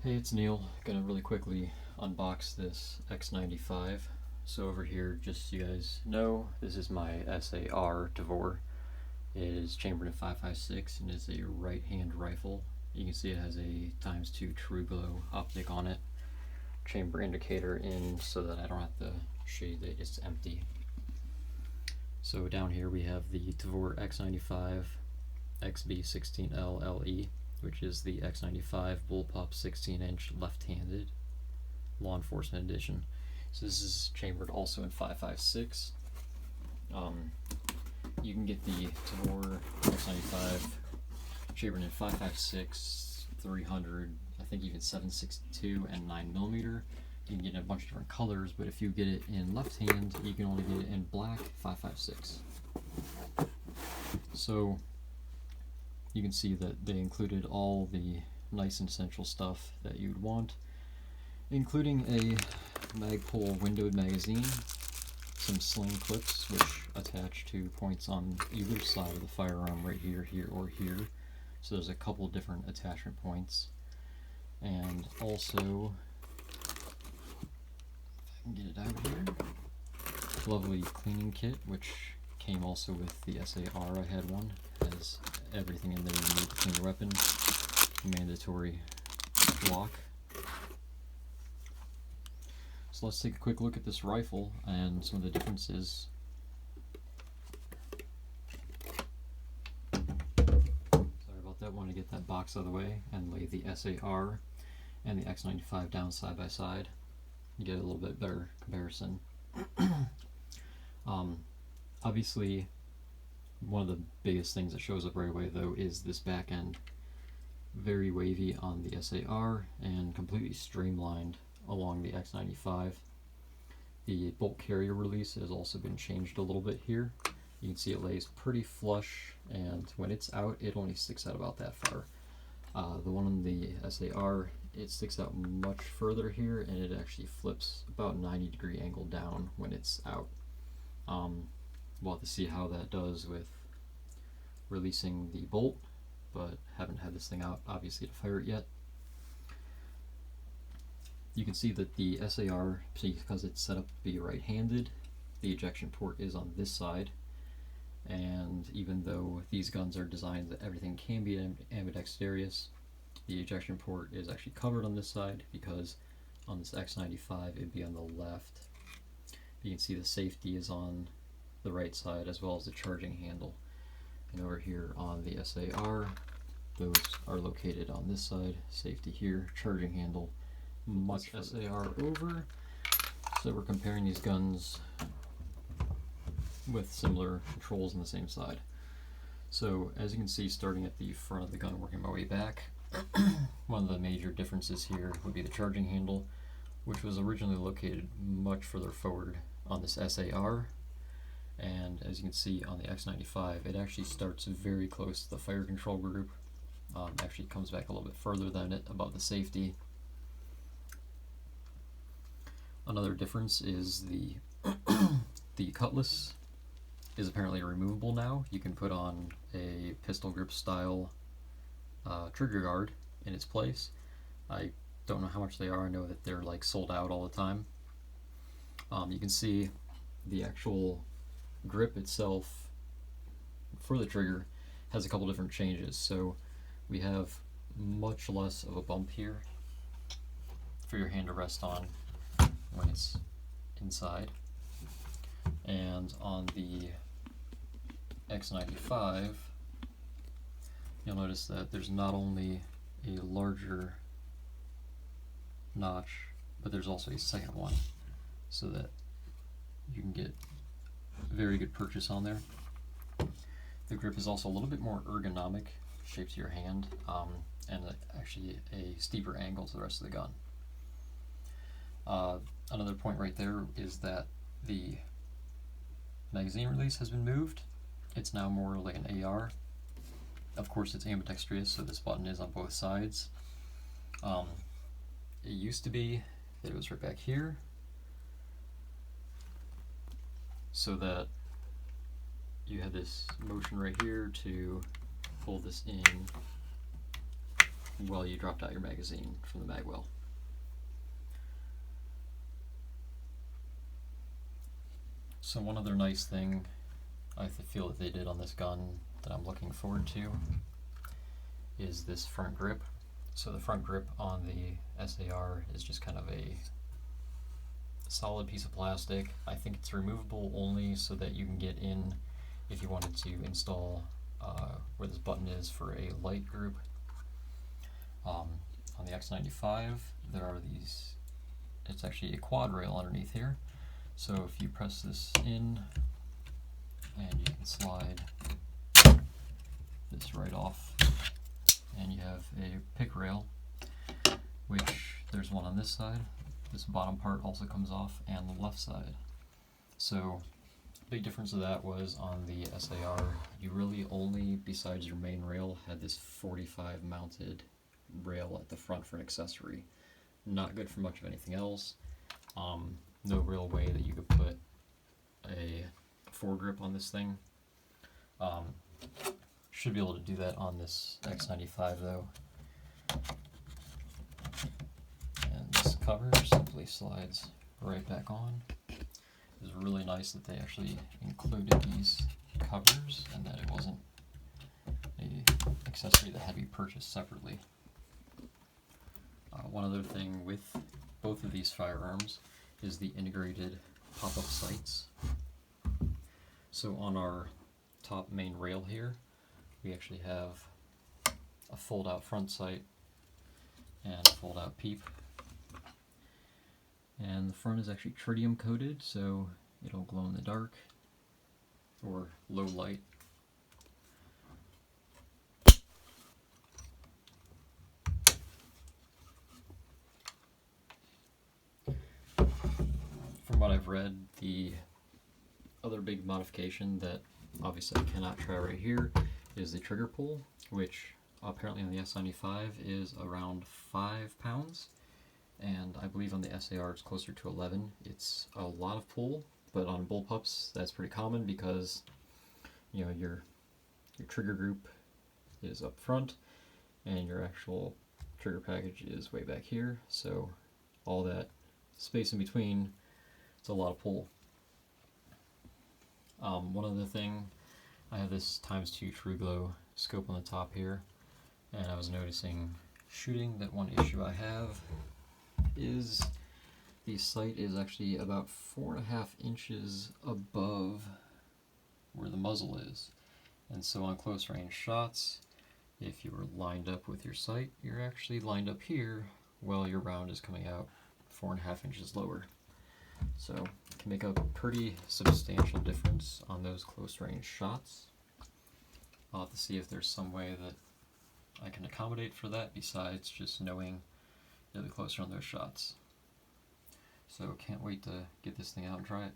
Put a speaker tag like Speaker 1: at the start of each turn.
Speaker 1: Hey, it's Neil. Gonna really quickly unbox this X95. So over here, just so you guys know, this is my SAR Tavor. It is chambered in 5.56 and is a right-hand rifle. You can see it has a ×2 True Glow optic on it. Chamber indicator in so that I don't have to shade it, it's empty. So down here we have the Tavor X95 XB16L-LE, which is the X95 bullpup 16-inch left-handed law enforcement edition. So this is chambered also in 5.56. You can get the Tavor X95 chambered in 5.56, 300, I think even 7.62 and 9mm. You can get it in a bunch of different colors, but if you get it in left hand, you can only get it in black 5.56. So you can see that they included all the nice and essential stuff that you'd want, including a Magpul windowed magazine, some sling clips which attach to points on either side of the firearm, right here, here, or here. So there's a couple different attachment points. And also, if I can get it out here, lovely cleaning kit, which came also with the SAR. I had one. Has everything in there you need to clean your weapon. Mandatory lock. So let's take a quick look at this rifle and some of the differences. Sorry about that, want to get that box out of the way and lay the SAR and the X95 down side by side. You get a little bit better comparison. Obviously, one of the biggest things that shows up right away though is this back end. Very wavy on the SAR and completely streamlined along the X95. The bolt carrier release has also been changed a little bit here. You can see it lays pretty flush, and when it's out, it only sticks out about that far. The one on the SAR, it sticks out much further here, and it actually flips about 90-degree angle down when it's out. We'll have to see how that does with releasing the bolt, but haven't had this thing out obviously to fire it yet. You can see that the SAR, because it's set up to be right-handed, the ejection port is on this side, and even though these guns are designed that everything can be ambidextrous, the ejection port is actually covered on this side because on this X95 it'd be on the left. You can see the safety is on the right side as well as the charging handle. And over here on the SAR, those are located on this side. Safety here, charging handle much SAR over. So we're comparing these guns with similar controls on the same side. So as you can see, starting at the front of the gun, working my way back, one of the major differences here would be the charging handle, which was originally located much further forward on this SAR. And as you can see on the X95, it actually starts very close to the fire control group. Actually comes back a little bit further than it above the safety. Another difference is the the cutlass is apparently removable now. You can put on a pistol grip style trigger guard in its place. I don't know how much they are. I know that they're like sold out all the time. You can see the actual grip itself for the trigger has a couple different changes. So we have much less of a bump here for your hand to rest on when it's inside. And on the X95, you'll notice that there's not only a larger notch, but there's also a second one, so that you can get very good purchase on there. The grip is also a little bit more ergonomic, shape to your hand, and actually a steeper angle to the rest of the gun. Another point right there is that the magazine release has been moved. It's now more like an AR. Of course it's ambidextrous, so this button is on both sides. It used to be that it was right back here, so that you have this motion right here to pull this in while you dropped out your magazine from the mag well. So one other nice thing I feel that they did on this gun that I'm looking forward to is this front grip. So the front grip on the SAR is just kind of a solid piece of plastic. I think it's removable only so that you can get in if you wanted to install where this button is for a light group. On the X95 there are these, it's actually a quad rail underneath here. So if you press this in and you can slide this right off, and you have a pick rail, which there's one on this side. This bottom part also comes off, and the left side. So big difference of that was on the SAR, you really only, besides your main rail, had this 45 mounted rail at the front for an accessory. Not good for much of anything else. No real way that you could put a foregrip on this thing. Should be able to do that on this X95 though. And this cover simply slides right back on. It was really nice that they actually included these covers and that it wasn't an accessory that had to be purchased separately. One other thing with both of these firearms is the integrated pop-up sights. So on our top main rail here, we actually have a fold-out front sight and a fold-out peep. And the front is actually tritium coated, so it'll glow in the dark or low light. From what I've read, the other big modification that obviously I cannot try right here is the trigger pull, which apparently on the S95 is around 5 pounds, and I believe on the SAR it's closer to 11. It's a lot of pull, but on bullpups that's pretty common because, you know, your trigger group is up front and your actual trigger package is way back here, so all that space in between, it's a lot of pull. One other thing, I have this ×2 True Glow scope on the top here, and I was noticing shooting that one issue I have is the sight is actually about 4.5 inches above where the muzzle is. And so on close range shots, if you were lined up with your sight, you're actually lined up here while your round is coming out 4.5 inches lower. So it can make a pretty substantial difference on those close range shots. I'll have to see if there's some way that I can accommodate for that besides just knowing really closer on those shots. So can't wait to get this thing out and try it.